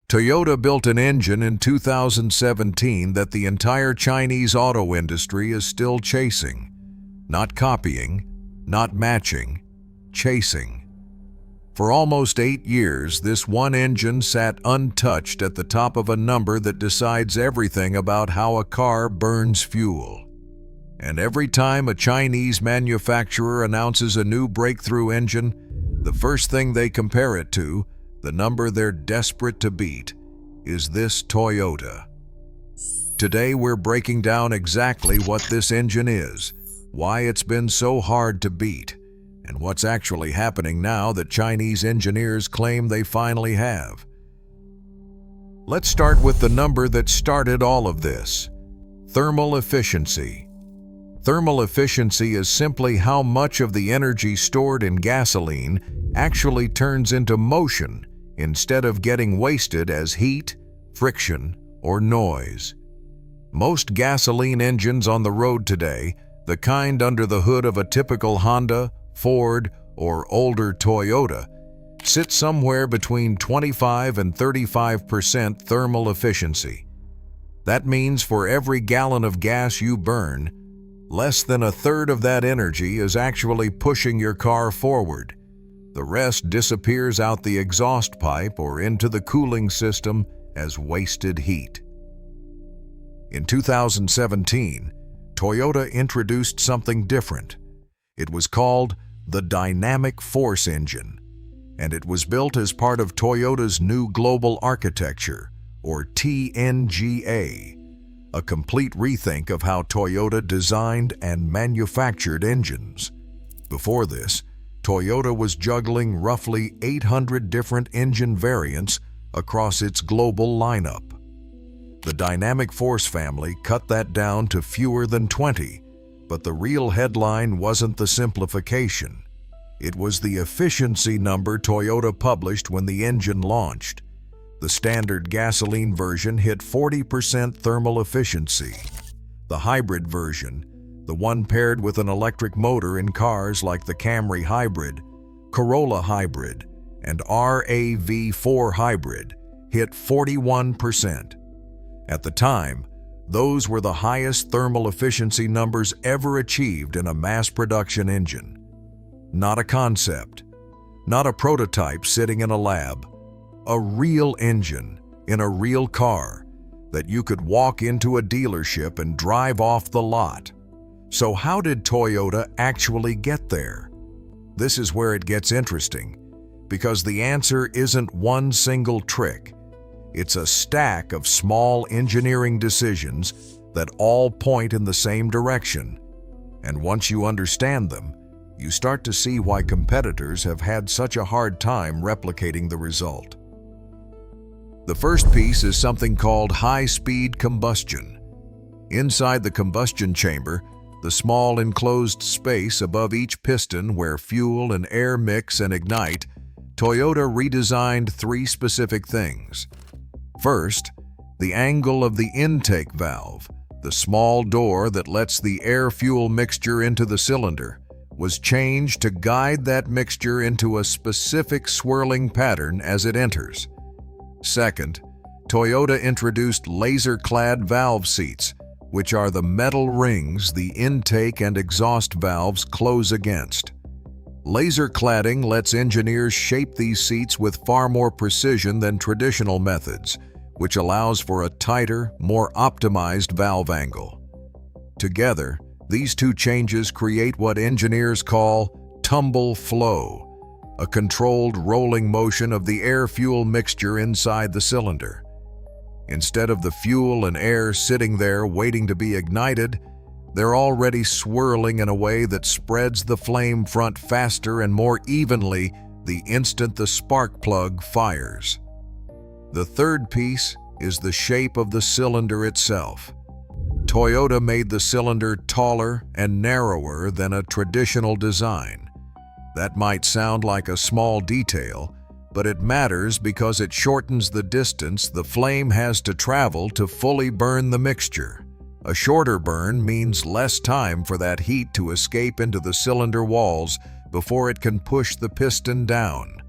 Toyota built an engine in 2017 that the entire Chinese auto industry is still chasing. Not copying, not matching, chasing. For almost 8 years, this one engine sat untouched at the top of a number that decides everything about how a car burns fuel. And every time a Chinese manufacturer announces a new breakthrough engine, the first thing they compare it to, the number they're desperate to beat, is this Toyota. Today we're breaking down exactly what this engine is, why it's been so hard to beat, and what's actually happening now that Chinese engineers claim they finally have. Let's start with the number that started all of this: thermal efficiency. Thermal efficiency is simply how much of the energy stored in gasoline actually turns into motion instead of getting wasted as heat, friction, or noise. Most gasoline engines on the road today, the kind under the hood of a typical Honda, Ford, or older Toyota, sit somewhere between 25 and 35% thermal efficiency. That means for every gallon of gas you burn, less than a third of that energy is actually pushing your car forward. The rest disappears out the exhaust pipe or into the cooling system as wasted heat. In 2017, Toyota introduced something different. It was called the Dynamic Force Engine, and it was built as part of Toyota's new global architecture, or TNGA, a complete rethink of how Toyota designed and manufactured engines. Before this, Toyota was juggling roughly 800 different engine variants across its global lineup. The Dynamic Force family cut that down to fewer than 20, but the real headline wasn't the simplification. It was the efficiency number Toyota published when the engine launched. The standard gasoline version hit 40% thermal efficiency. The hybrid version, the one paired with an electric motor in cars like the Camry Hybrid, Corolla Hybrid, and RAV4 Hybrid, hit 41%. At the time, those were the highest thermal efficiency numbers ever achieved in a mass production engine. Not a concept, not a prototype sitting in a lab. A real engine in a real car that you could walk into a dealership and drive off the lot. So how did Toyota actually get there? This is where it gets interesting, because the answer isn't one single trick. It's a stack of small engineering decisions that all point in the same direction. And once you understand them, you start to see why competitors have had such a hard time replicating the result. The first piece is something called high-speed combustion. Inside the combustion chamber, the small enclosed space above each piston where fuel and air mix and ignite, Toyota redesigned 3 specific things. First, the angle of the intake valve, the small door that lets the air-fuel mixture into the cylinder, was changed to guide that mixture into a specific swirling pattern as it enters. Second, Toyota introduced laser-clad valve seats, which are the metal rings the intake and exhaust valves close against. Laser cladding lets engineers shape these seats with far more precision than traditional methods, which allows for a tighter, more optimized valve angle. Together, these 2 changes create what engineers call tumble flow, a controlled rolling motion of the air-fuel mixture inside the cylinder. Instead of the fuel and air sitting there waiting to be ignited, they're already swirling in a way that spreads the flame front faster and more evenly the instant the spark plug fires. The third piece is the shape of the cylinder itself. Toyota made the cylinder taller and narrower than a traditional design. That might sound like a small detail, but it matters because it shortens the distance the flame has to travel to fully burn the mixture. A shorter burn means less time for that heat to escape into the cylinder walls before it can push the piston down.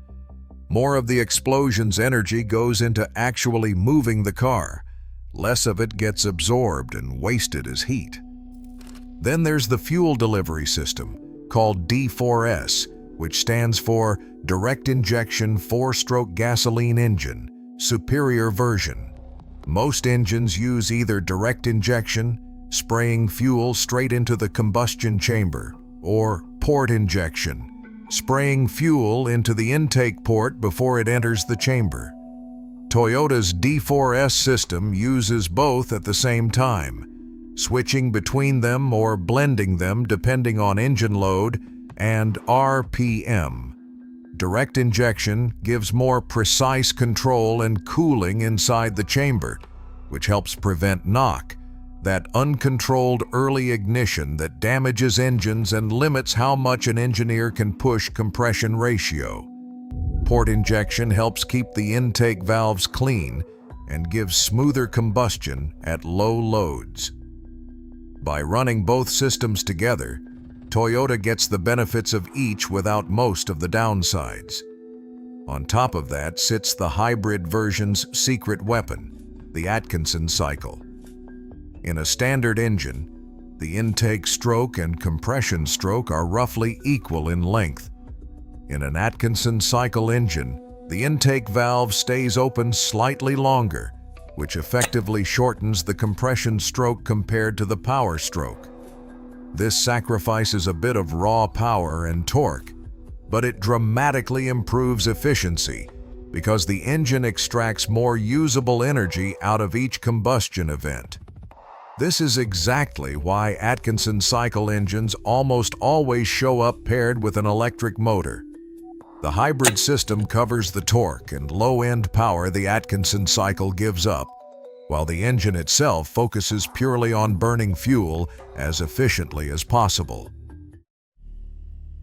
More of the explosion's energy goes into actually moving the car. Less of it gets absorbed and wasted as heat. Then there's the fuel delivery system, called D4S, which stands for Direct Injection 4-Stroke Gasoline Engine, Superior Version. Most engines use either direct injection, spraying fuel straight into the combustion chamber, or port injection, spraying fuel into the intake port before it enters the chamber. Toyota's D4S system uses both at the same time, switching between them or blending them depending on engine load and RPM. Direct injection gives more precise control and cooling inside the chamber, which helps prevent knock, that uncontrolled early ignition that damages engines and limits how much an engineer can push compression ratio. Port injection helps keep the intake valves clean and gives smoother combustion at low loads. By running both systems together, Toyota gets the benefits of each without most of the downsides. On top of that sits the hybrid version's secret weapon, the Atkinson cycle. In a standard engine, the intake stroke and compression stroke are roughly equal in length. In an Atkinson cycle engine, the intake valve stays open slightly longer, which effectively shortens the compression stroke compared to the power stroke. This sacrifices a bit of raw power and torque, but it dramatically improves efficiency because the engine extracts more usable energy out of each combustion event. This is exactly why Atkinson cycle engines almost always show up paired with an electric motor. The hybrid system covers the torque and low-end power the Atkinson cycle gives up, while the engine itself focuses purely on burning fuel as efficiently as possible.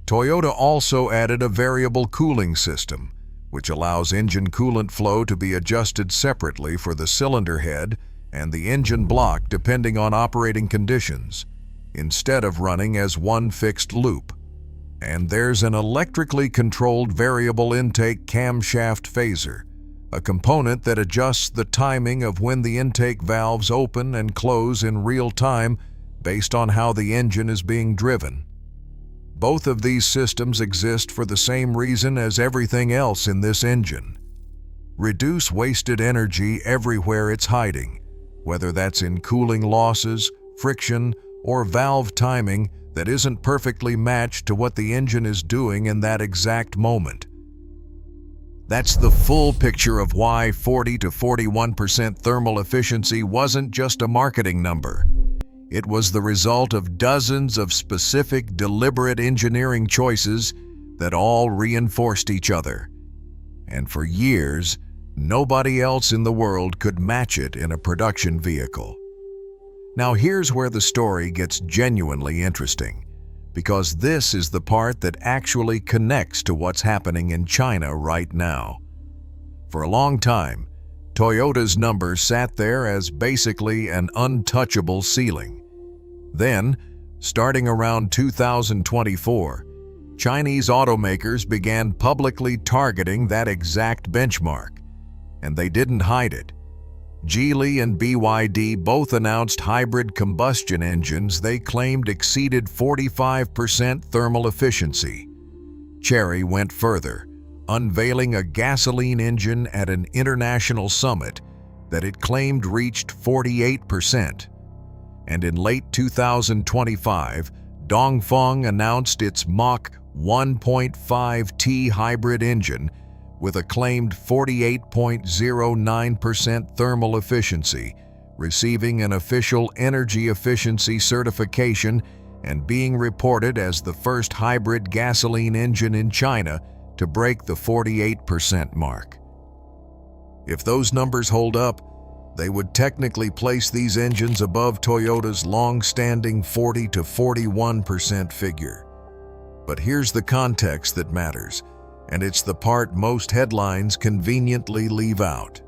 Toyota also added a variable cooling system, which allows engine coolant flow to be adjusted separately for the cylinder head and the engine block depending on operating conditions, instead of running as one fixed loop. And there's an electrically controlled variable intake camshaft phaser, a component that adjusts the timing of when the intake valves open and close in real time based on how the engine is being driven. Both of these systems exist for the same reason as everything else in this engine: reduce wasted energy everywhere it's hiding, whether that's in cooling losses, friction, or valve timing that isn't perfectly matched to what the engine is doing in that exact moment. That's the full picture of why 40 to 41% thermal efficiency wasn't just a marketing number. It was the result of dozens of specific, deliberate engineering choices that all reinforced each other. And for years, nobody else in the world could match it in a production vehicle. Now here's where the story gets genuinely interesting, because this is the part that actually connects to what's happening in China right now. For a long time, Toyota's numbers sat there as basically an untouchable ceiling. Then, starting around 2024, Chinese automakers began publicly targeting that exact benchmark, and they didn't hide it. Geely and BYD both announced hybrid combustion engines they claimed exceeded 45% thermal efficiency. Chery went further, unveiling a gasoline engine at an international summit that it claimed reached 48%. And in late 2025, Dongfeng announced its Mach 1.5T hybrid engine with a claimed 48.09% thermal efficiency, receiving an official energy efficiency certification and being reported as the first hybrid gasoline engine in China to break the 48% mark. If those numbers hold up, they would technically place these engines above Toyota's long-standing 40 to 41% figure. But here's the context that matters, and it's the part most headlines conveniently leave out.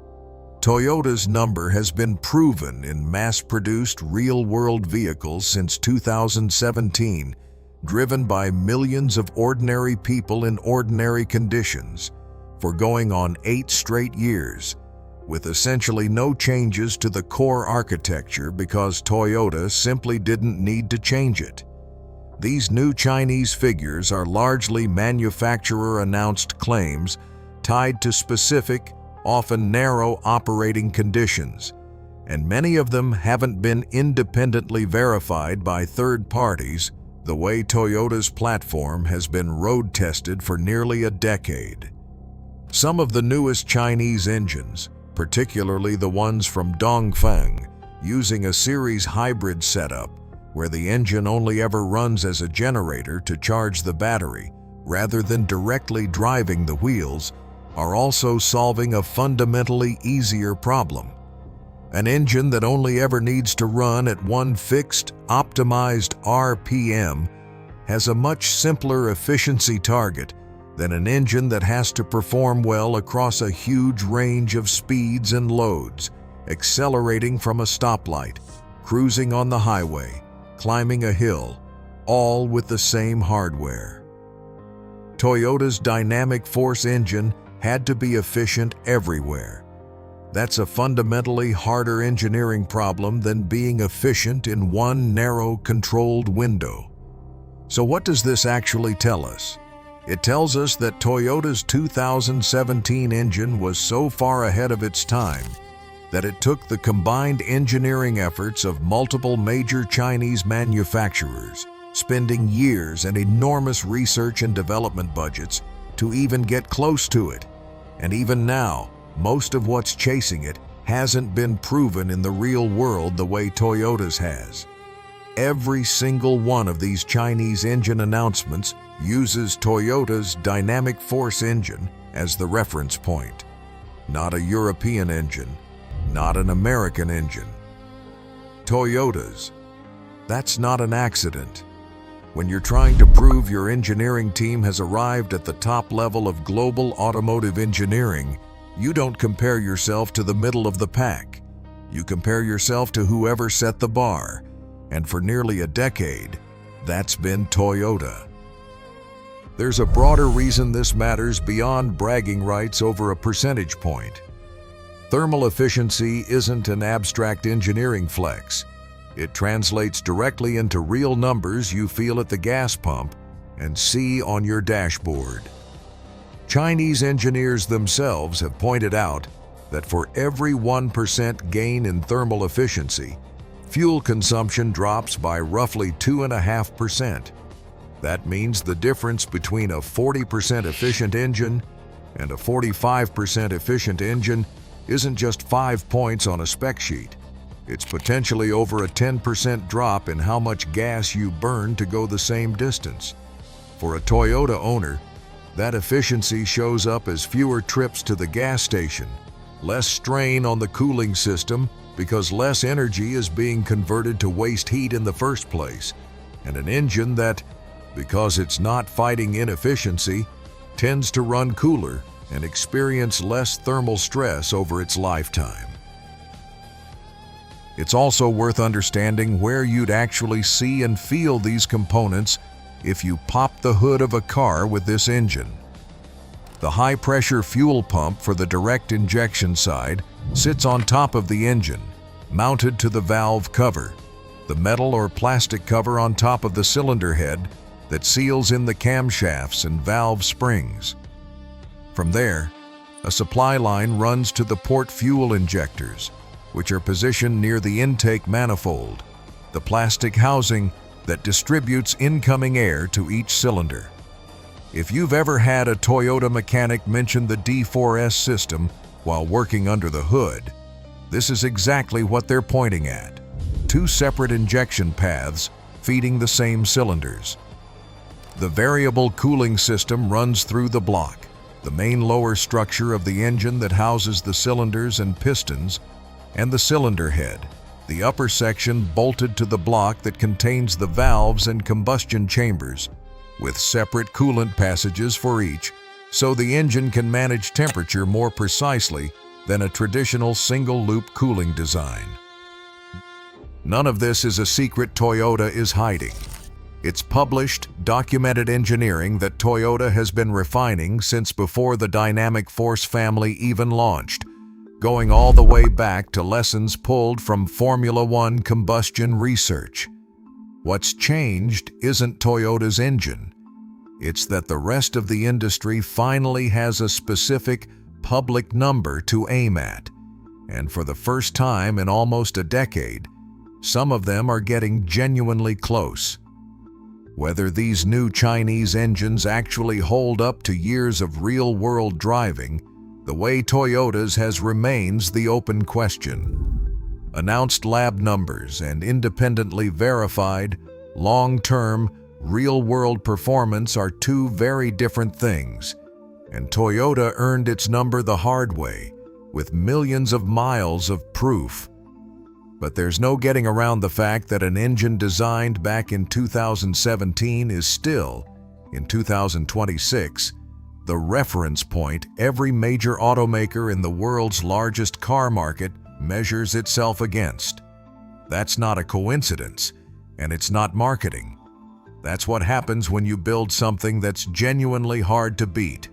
Toyota's number has been proven in mass-produced real-world vehicles since 2017, driven by millions of ordinary people in ordinary conditions, for going on 8 straight years, with essentially no changes to the core architecture because Toyota simply didn't need to change it. These new Chinese figures are largely manufacturer-announced claims tied to specific, often narrow operating conditions, and many of them haven't been independently verified by third parties the way Toyota's platform has been road-tested for nearly a decade. Some of the newest Chinese engines, particularly the ones from Dongfeng, using a series hybrid setup where the engine only ever runs as a generator to charge the battery rather than directly driving the wheels, are also solving a fundamentally easier problem. An engine that only ever needs to run at one fixed, optimized RPM has a much simpler efficiency target than an engine that has to perform well across a huge range of speeds and loads, accelerating from a stoplight, cruising on the highway, climbing a hill, all with the same hardware. Toyota's dynamic force engine had to be efficient everywhere. That's a fundamentally harder engineering problem than being efficient in one narrow, controlled window. So what does this actually tell us? It tells us that Toyota's 2017 engine was so far ahead of its time that it took the combined engineering efforts of multiple major Chinese manufacturers, spending years and enormous research and development budgets to even get close to it. And even now, most of what's chasing it hasn't been proven in the real world the way Toyota's has. Every single one of these Chinese engine announcements uses Toyota's dynamic force engine as the reference point. Not a European engine, not an American engine. Toyota's. That's not an accident. When you're trying to prove your engineering team has arrived at the top level of global automotive engineering, you don't compare yourself to the middle of the pack. You compare yourself to whoever set the bar, and for nearly a decade, that's been Toyota. There's a broader reason this matters beyond bragging rights over a percentage point. Thermal efficiency isn't an abstract engineering flex. It translates directly into real numbers you feel at the gas pump and see on your dashboard. Chinese engineers themselves have pointed out that for every 1% gain in thermal efficiency, fuel consumption drops by roughly 2.5%. That means the difference between a 40% efficient engine and a 45% efficient engine isn't just 5 points on a spec sheet. It's potentially over a 10% drop in how much gas you burn to go the same distance. For a Toyota owner, that efficiency shows up as fewer trips to the gas station, less strain on the cooling system because less energy is being converted to waste heat in the first place, and an engine that, because it's not fighting inefficiency, tends to run cooler and experience less thermal stress over its lifetime. It's also worth understanding where you'd actually see and feel these components if you pop the hood of a car with this engine. The high-pressure fuel pump for the direct injection side sits on top of the engine, mounted to the valve cover, the metal or plastic cover on top of the cylinder head that seals in the camshafts and valve springs. From there, a supply line runs to the port fuel injectors, which are positioned near the intake manifold, the plastic housing that distributes incoming air to each cylinder. If you've ever had a Toyota mechanic mention the D4S system while working under the hood, this is exactly what they're pointing at. 2 separate injection paths feeding the same cylinders. The variable cooling system runs through the block, the main lower structure of the engine that houses the cylinders and pistons, and the cylinder head, the upper section bolted to the block that contains the valves and combustion chambers, with separate coolant passages for each, so the engine can manage temperature more precisely than a traditional single-loop cooling design. None of this is a secret Toyota is hiding. It's published, documented engineering that Toyota has been refining since before the dynamic force family even launched, going all the way back to lessons pulled from Formula One combustion research. What's changed isn't Toyota's engine. It's that the rest of the industry finally has a specific, public number to aim at. And for the first time in almost a decade, some of them are getting genuinely close. Whether these new Chinese engines actually hold up to years of real-world driving, the way Toyota's has remains the open question. Announced lab numbers and independently verified, long-term, real-world performance are two very different things, and Toyota earned its number the hard way, with millions of miles of proof. But there's no getting around the fact that an engine designed back in 2017 is still, in 2026, the reference point every major automaker in the world's largest car market measures itself against. That's not a coincidence, and it's not marketing. That's what happens when you build something that's genuinely hard to beat.